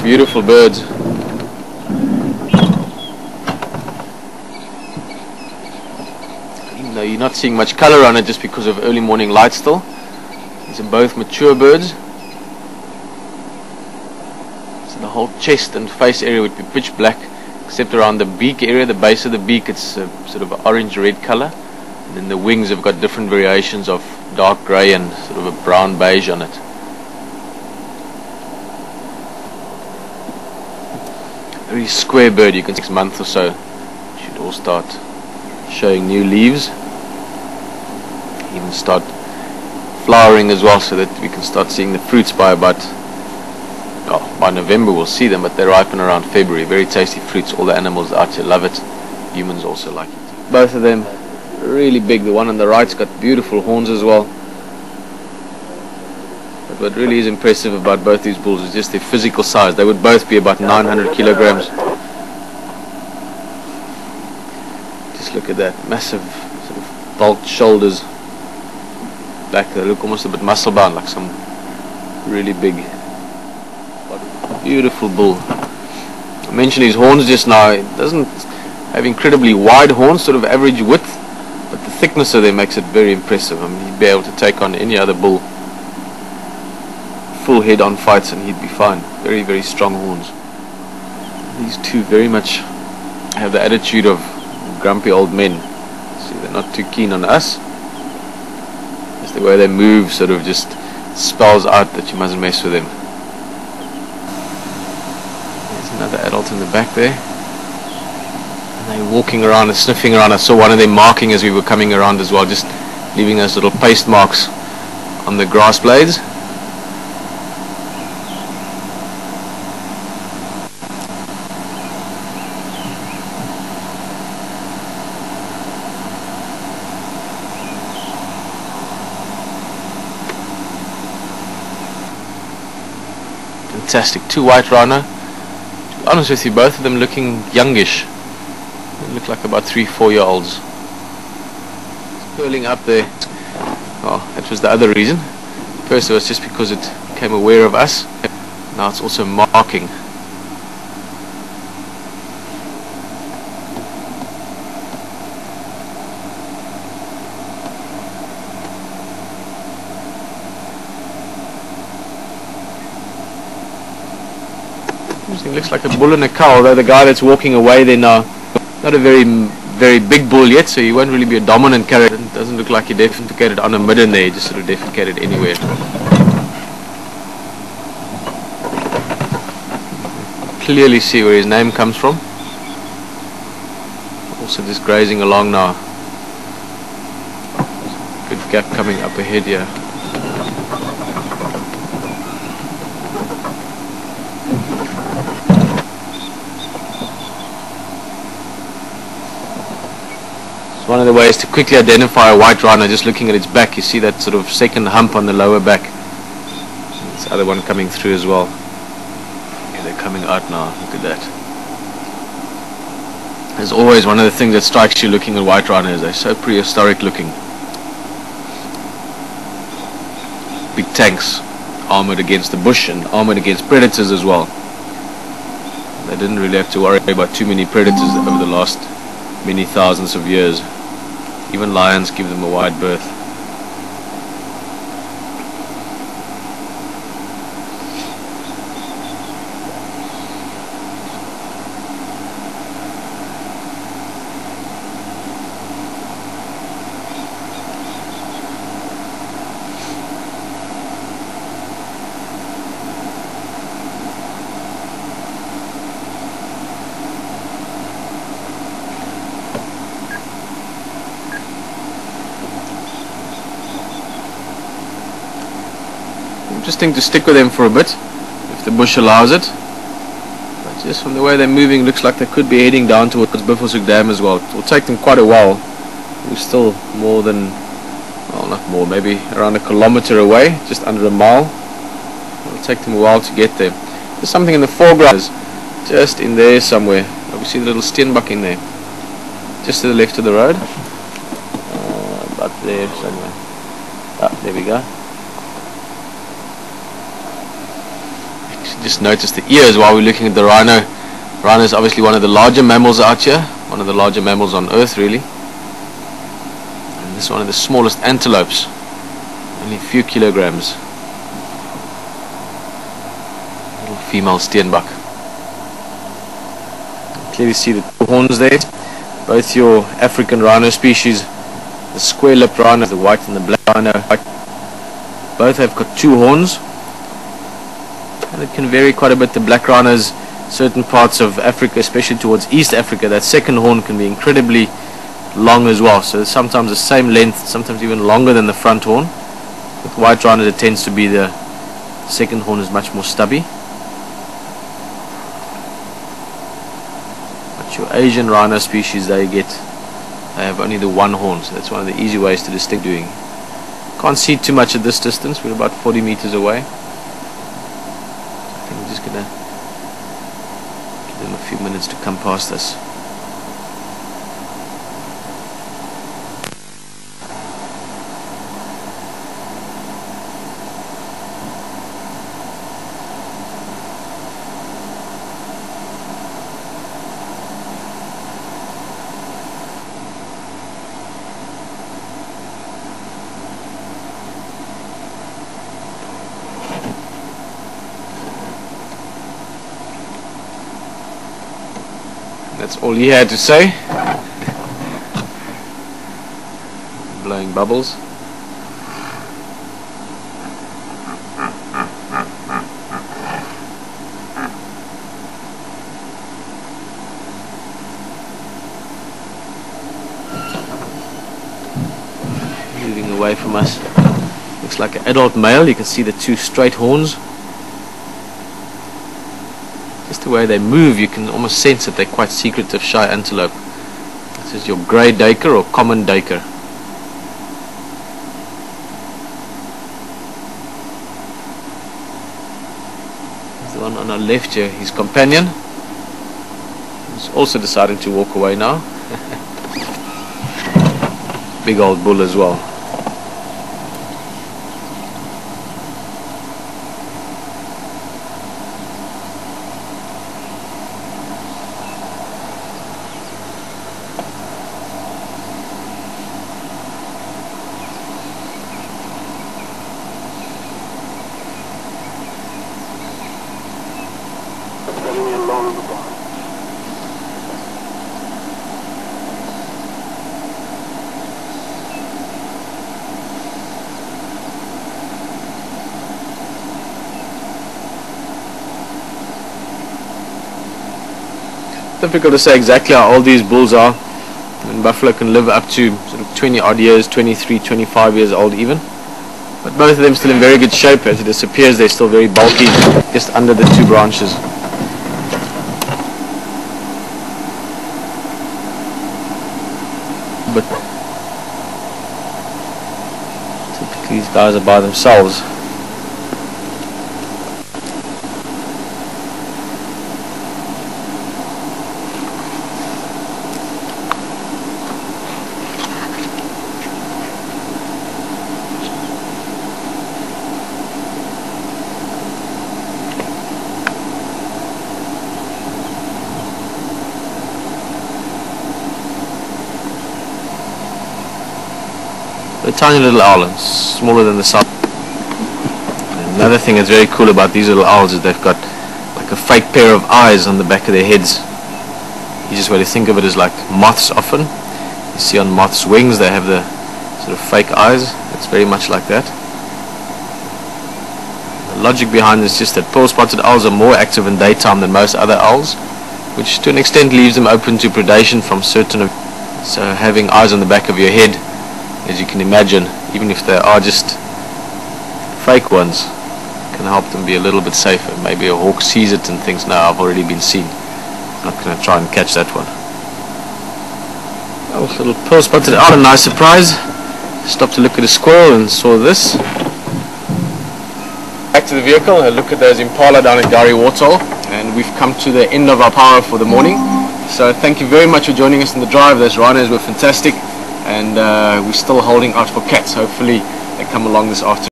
Beautiful birds. Even though you're not seeing much color on it just because of early morning light still. These are both mature birds. So the whole chest and face area would be pitch black, except around the beak area, the base of the beak, it's a sort of orange-red color. And then the wings have got different variations of dark grey and sort of a brown beige on it. Very square bird. You can see 6 months or so should all start showing new leaves, even start flowering as well, so that we can start seeing the fruits by about, oh, by November we'll see them, but they ripen around February. Very tasty fruits. All the animals out here love it. Humans also like it. Both of them really big. The one on the right's got beautiful horns as well. But what really is impressive about both these bulls is just their physical size. They would both be about 900 kilograms. Just look at that massive sort of bulked shoulders. Back, they look almost a bit muscle bound, like some really big, beautiful bull. I mentioned his horns just now. It doesn't have incredibly wide horns, sort of average width, but the thickness of them makes it very impressive. I mean, he'd be able to take on any other bull full head on fights and he'd be fine. Very, very strong horns. These two very much have the attitude of grumpy old men. See, they're not too keen on us. Just the way they move sort of just spells out that you mustn't mess with them. There's another adult in the back there. And they're walking around and sniffing around. I saw one of them marking as we were coming around as well, just leaving those little paste marks on the grass blades. Fantastic. Two white rhino. To be honest with you, both of them looking youngish. They look like about 3-4-year-olds. It's curling up there. Oh, that was the other reason. First it was just because it became aware of us. Now it's also marking. It looks like a bull and a cow, although the guy that's walking away there now, not a very big bull yet, so he won't really be a dominant character. It doesn't look like he defecated on a midden there, he just sort of defecated anywhere. Clearly see where his name comes from. Also just grazing along now. Good gap coming up ahead here. One of the ways to quickly identify a white rhino, just looking at its back, you see that sort of second hump on the lower back. This other one coming through as well. Yeah, they're coming out now, look at that. As always, one of the things that strikes you looking at white rhinos, they're so prehistoric looking. Big tanks, armored against the bush and armored against predators as well. They didn't really have to worry about too many predators over the last many thousands of years. Even lions give them a wide berth. Interesting to stick with them for a bit, if the bush allows it. But just from the way they're moving, looks like they could be heading down towards Buffelshoek Dam as well. It will take them quite a while. We're still more than, well, not more, maybe around a kilometer away, just under a mile. It will take them a while to get there. There's something in the foreground, just in there somewhere. Oh, we see the little steenbok in there, just to the left of the road. About there somewhere. Ah, there we go. just notice the ears while we're looking at the rhino. Rhino is obviously one of the larger mammals out here, one of the larger mammals on earth really. And this is one of the smallest antelopes, only a few kilograms. Little female steenbok. Clearly see the two horns there. Both your African rhino species, the square-lipped rhino, the white and the black rhino, both have got two horns, and it can vary quite a bit. The black rhinos, certain parts of Africa, especially towards East Africa, that second horn can be incredibly long as well, so sometimes the same length, sometimes even longer than the front horn. With white rhinos it tends to be the second horn is much more stubby. But your Asian rhino species, they have only the one horn, so that's one of the easy ways to distinguish doing. Can't see too much at this distance, we're about 40 meters away. I think we're just gonna give them a few minutes to come past us. That's all he had to say. Blowing bubbles. Moving away from us. Looks like an adult male. You can see the two straight horns. Just the way they move, you can almost sense that they're quite secretive, shy antelope. This is your grey duiker or common duiker. There's the one on our left here, his companion. He's also deciding to walk away now. Big old bull as well. Difficult to say exactly how old these bulls are. I mean, buffalo can live up to sort of 20 odd years, 23, 25 years old even. But both of them still in very good shape. As it disappears, they're still very bulky, just under the two branches. But typically these guys are by themselves. A tiny little owl, smaller than the sun. Another thing that's very cool about these little owls is they've got like a fake pair of eyes on the back of their heads. Easiest way to think of it is like moths often. You see on moths' wings they have the sort of fake eyes. It's very much like that. The logic behind this is just that pearl-spotted owls are more active in daytime than most other owls, which to an extent leaves them open to predation from certain. So having eyes on the back of your head, as you can imagine, even if they are just fake ones, can help them be a little bit safer. Maybe a hawk sees it and thinks, no, I've already been seen, I'm not going to try and catch that one. Oh, little pearl-spotted owl, a nice surprise. Stopped to look at a squirrel and saw this. Back to the vehicle, a look at those impala down at Gari Waterhole, and we've come to the end of our power for the morning. So thank you very much for joining us on the drive. Those rhinos were fantastic. And we're still holding out for cats. Hopefully they come along this afternoon.